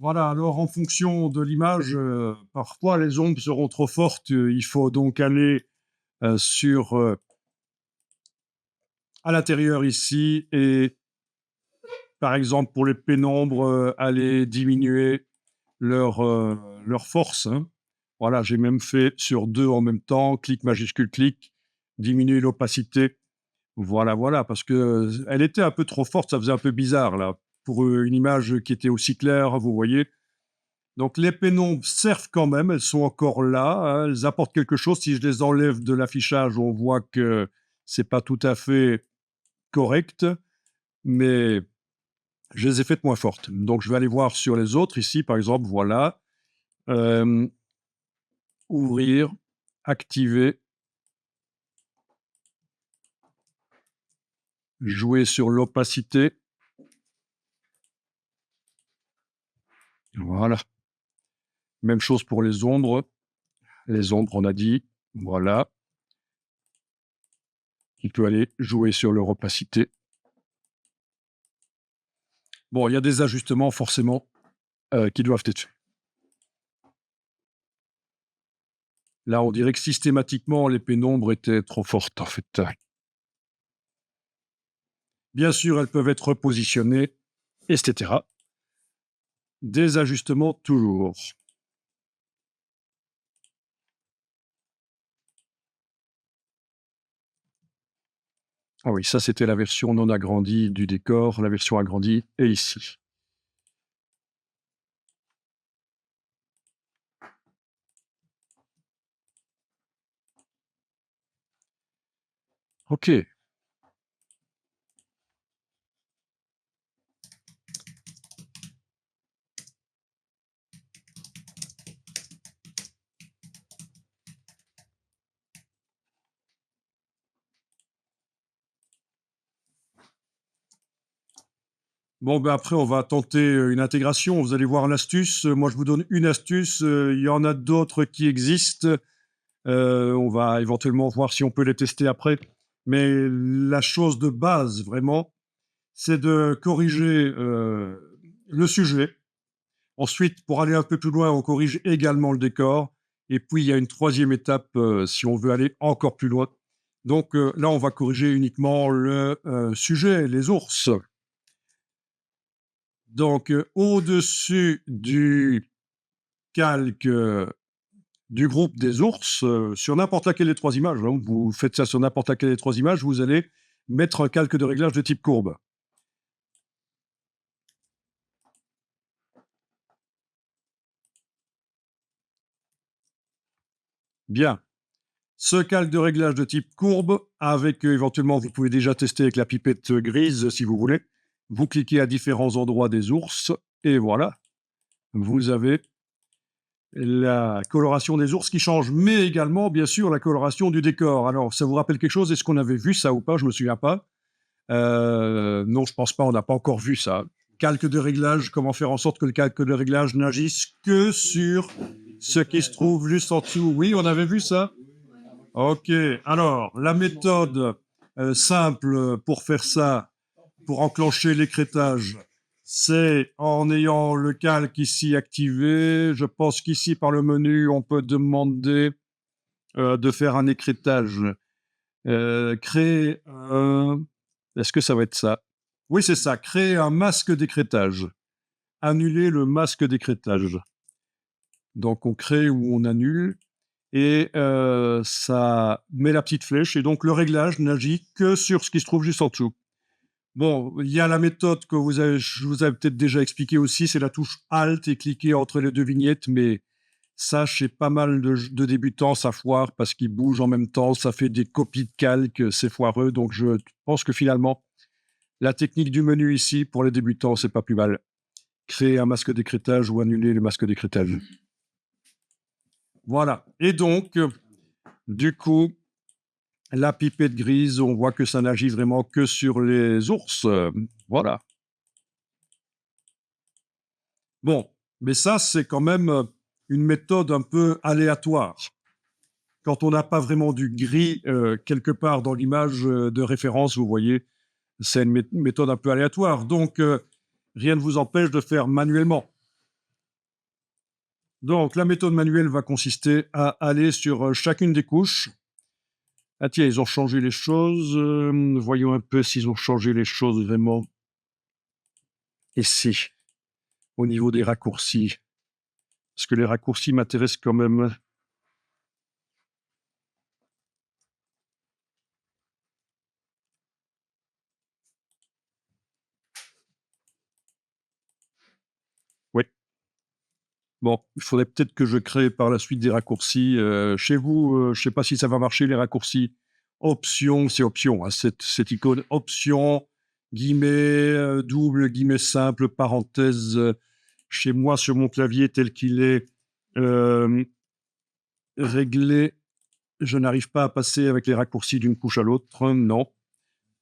Voilà, alors en fonction de l'image, parfois les ombres seront trop fortes, il faut donc aller, sur, à l'intérieur ici et par exemple pour les pénombres, aller diminuer leur, leur force, hein. Voilà, j'ai même fait sur 2 en même temps, clic majuscule clic, diminuer l'opacité. Voilà, voilà, parce que, elle était un peu trop forte, ça faisait un peu bizarre là, pour, une image qui était aussi claire, vous voyez? Donc les pénombres servent quand même, elles sont encore là, hein, elles apportent quelque chose. Si je les enlève de l'affichage, on voit que c'est pas tout à fait correct, mais je les ai faites moins fortes. Donc je vais aller voir sur les autres ici, par exemple, voilà, hem, ouvrir, activer, jouer sur l'opacité. Voilà. Même chose pour les ombres. Les ombres, on a dit, voilà. On peut aller jouer sur leur opacité. Bon, il y a des ajustements forcément, qui doivent être faits. Là, on dirait que systématiquement, les pénombres étaient trop fortes, en fait. Bien sûr, elles peuvent être repositionnées, et cetera. Des ajustements toujours. Ah oui, ça, c'était la version non agrandie du décor. La version agrandie est ici. OK. Bon, ben, après, on va tenter, une intégration. Vous allez voir l'astuce. Moi, je vous donne une astuce, il y en a d'autres qui existent. On va éventuellement voir si on peut les tester après. Mais la chose de base, vraiment, c'est de corriger, le sujet. Ensuite, pour aller un peu plus loin, on corrige également le décor. Et puis, il y a une troisième étape, si on veut aller encore plus loin. Donc, là, on va corriger uniquement le, sujet, les ours. Donc, au-dessus du calque, du groupe des ours, sur n'importe laquelle des 3 images, hein, vous faites ça sur n'importe laquelle des 3 images, vous allez mettre un calque de réglage de type courbe. Bien. Ce calque de réglage de type courbe, avec, éventuellement, vous pouvez déjà tester avec la pipette, grise, si vous voulez. Vous cliquez à différents endroits des ours et voilà, vous avez la coloration des ours qui change, mais également, bien sûr, la coloration du décor. Alors, ça vous rappelle quelque chose? Est-ce qu'on avait vu ça ou pas? Je me souviens pas. Non, je pense pas, on n'a pas encore vu ça. Calque de réglage, comment faire en sorte que le calque de réglage n'agisse que sur ce qui se trouve juste en dessous. Oui, on avait vu ça? OK. Alors, la méthode, simple pour faire ça, pour enclencher l'écrêtage, c'est en ayant le calque ici activé. Je pense qu'ici, par le menu, on peut demander, de faire un écrêtage. Créer un est-ce que ça va être ça? Oui, c'est ça, créer un masque d'écrêtage. Annuler le masque d'écrêtage. Donc on crée ou on annule et ça met la petite flèche et donc le réglage n'agit que sur ce qui se trouve juste en dessous. Bon, il y a la méthode que je vous avais peut-être déjà expliqué aussi, c'est la touche Alt et cliquer entre les 2 vignettes, mais ça, chez pas mal de débutants, ça foire parce qu'ils bougent en même temps, ça fait des copies de calque, c'est foireux. Donc je pense que finalement, la technique du menu ici, pour les débutants, c'est pas plus mal. Créer un masque d'écrêtage ou annuler le masque d'écrêtage. Voilà. Et donc, du coup, la pipette grise, on voit que ça n'agit vraiment que sur les ours. Voilà. Bon, mais ça, c'est quand même une méthode un peu aléatoire. Quand on n'a pas vraiment du gris quelque part dans l'image de référence, vous voyez, c'est une méthode un peu aléatoire. Donc, rien ne vous empêche de faire manuellement. Donc, la méthode manuelle va consister à aller sur chacune des couches. Ah tiens, ils ont changé les choses. Voyons un peu s'ils ont changé les choses vraiment. Ici, au niveau des raccourcis. Parce que les raccourcis m'intéressent quand même. Oui. Bon, il faudrait peut-être que je crée par la suite des raccourcis. Chez vous, je ne sais pas si ça va marcher, les raccourcis. Option, c'est option, hein, cette icône. Option, guillemets, double, guillemets simple, parenthèse. Chez moi, sur mon clavier tel qu'il est réglé, je n'arrive pas à passer avec les raccourcis d'une couche à l'autre. Non.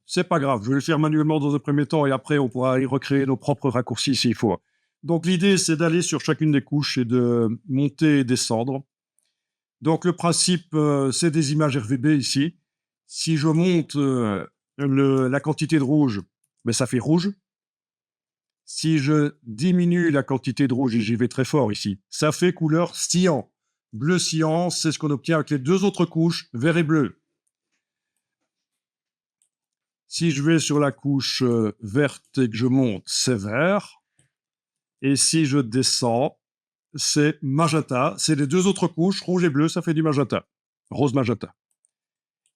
C'est pas grave, je vais le faire manuellement dans un premier temps et après on pourra y recréer nos propres raccourcis s'il faut. Donc l'idée c'est d'aller sur chacune des couches et de monter et descendre. Donc le principe c'est des images RVB ici. Si je monte la quantité de rouge, ben, ça fait rouge. Si je diminue la quantité de rouge, et j'y vais très fort ici, ça fait couleur cyan. Bleu cyan, c'est ce qu'on obtient avec les deux autres couches, vert et bleu. Si je vais sur la couche verte et que je monte, c'est vert. Et si je descends, c'est magenta. C'est les deux autres couches, rouge et bleu, ça fait du magenta. Rose magenta.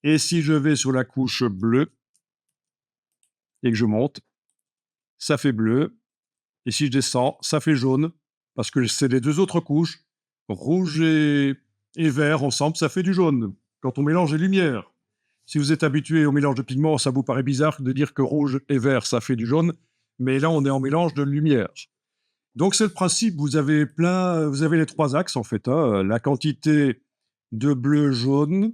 Et si je vais sur la couche bleue et que je monte, ça fait bleu. Et si je descends, ça fait jaune. Parce que c'est les deux autres couches, rouge et vert ensemble, ça fait du jaune. Quand on mélange les lumières. Si vous êtes habitué au mélange de pigments, ça vous paraît bizarre de dire que rouge et vert, ça fait du jaune. Mais là, on est en mélange de lumière. Donc, c'est le principe. Vous avez les trois axes, en fait. Hein. La quantité de bleu-jaune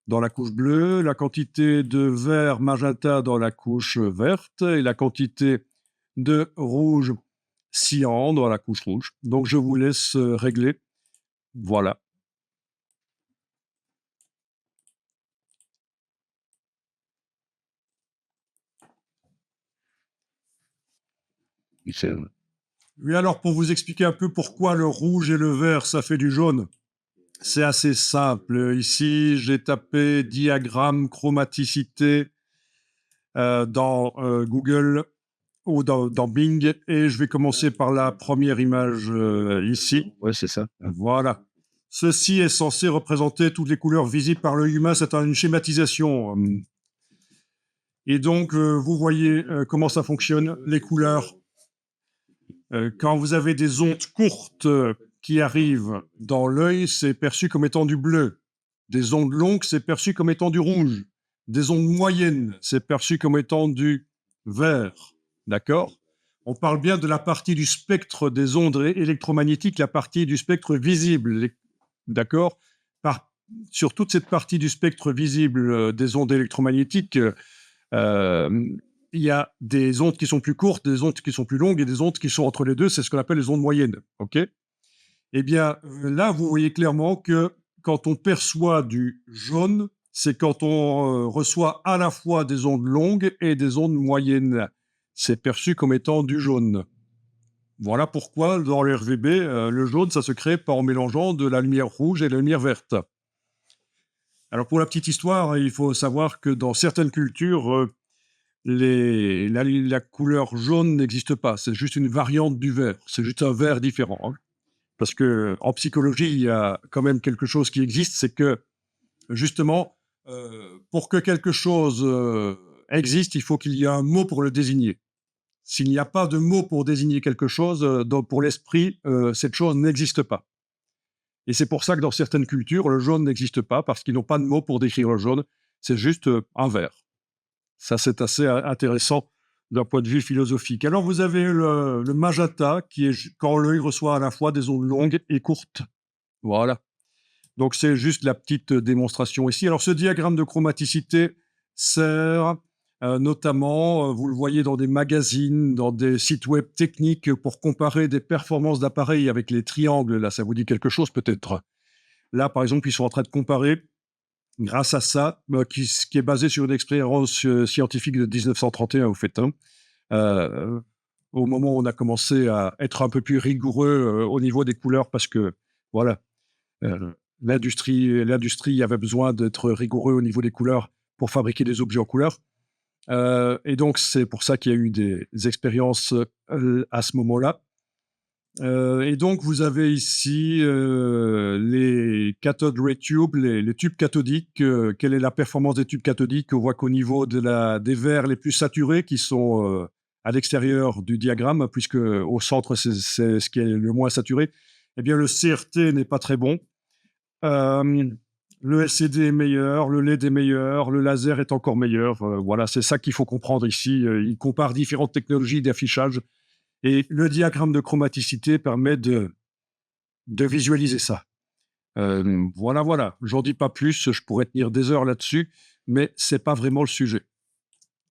dans la couche bleue, la quantité de vert magenta dans la couche verte et la quantité de rouge cyan dans la couche rouge. Donc, je vous laisse régler. Voilà. Oui, alors, pour vous expliquer un peu pourquoi le rouge et le vert, ça fait du jaune, c'est assez simple. Ici, j'ai tapé diagramme chromaticité dans Google ou dans Bing et je vais commencer par la première image ici. Ouais, c'est ça. Voilà. Ceci est censé représenter toutes les couleurs visibles par l'œil humain. C'est une schématisation. Et donc, vous voyez comment ça fonctionne, les couleurs. Quand vous avez des ondes courtes qui arrivent dans l'œil, c'est perçu comme étant du bleu. Des ondes longues, c'est perçu comme étant du rouge. Des ondes moyennes, c'est perçu comme étant du vert. D'accord? On parle bien de la partie du spectre des ondes électromagnétiques, la partie du spectre visible. D'accord? Sur toute cette partie du spectre visible des ondes électromagnétiques, il y a des ondes qui sont plus courtes, des ondes qui sont plus longues et des ondes qui sont entre les deux. C'est ce qu'on appelle les ondes moyennes. OK? Eh bien, là, vous voyez clairement que quand on perçoit du jaune, c'est quand on reçoit à la fois des ondes longues et des ondes moyennes. C'est perçu comme étant du jaune. Voilà pourquoi, dans le RVB, le jaune, ça se crée en mélangeant de la lumière rouge et de la lumière verte. Alors, pour la petite histoire, il faut savoir que dans certaines cultures, la couleur jaune n'existe pas. C'est juste une variante du vert. C'est juste un vert différent. Hein. Parce que en psychologie, il y a quand même quelque chose qui existe, c'est que justement, pour que quelque chose existe, il faut qu'il y ait un mot pour le désigner. S'il n'y a pas de mot pour désigner quelque chose, pour l'esprit, cette chose n'existe pas. Et c'est pour ça que dans certaines cultures, le jaune n'existe pas, parce qu'ils n'ont pas de mot pour décrire le jaune. C'est juste un vert. Ça, c'est assez intéressant d'un point de vue philosophique. Alors, vous avez le magenta, qui est quand l'œil reçoit à la fois des ondes longues et courtes. Voilà. Donc, c'est juste la petite démonstration ici. Alors, ce diagramme de chromaticité sert notamment, vous le voyez dans des magazines, dans des sites web techniques, pour comparer des performances d'appareils avec les triangles. Là, ça vous dit quelque chose peut-être. Là, par exemple, ils sont en train de comparer, grâce à ça, qui est basé sur une expérience scientifique de 1931, au fait. Hein. au moment où on a commencé à être un peu plus rigoureux, au niveau des couleurs parce que, voilà, l'industrie avait besoin d'être rigoureux au niveau des couleurs pour fabriquer des objets en couleur. Et donc c'est pour ça qu'il y a eu des expériences, à ce moment-là. Et donc vous avez ici, les cathode ray tubes, les tubes cathodiques. Quelle est la performance des tubes cathodiques? On voit qu'au niveau des verres les plus saturés qui sont, à l'extérieur du diagramme, puisque au centre c'est ce qui est le moins saturé, eh bien le CRT n'est pas très bon. Hem, le LCD est meilleur, le LED est meilleur, le laser est encore meilleur. Voilà, c'est ça qu'il faut comprendre ici. Il compare différentes technologies d'affichage et le diagramme de chromaticité permet de visualiser ça. Voilà, voilà. J'en dis pas plus, je pourrais tenir des heures là-dessus, mais c'est pas vraiment le sujet.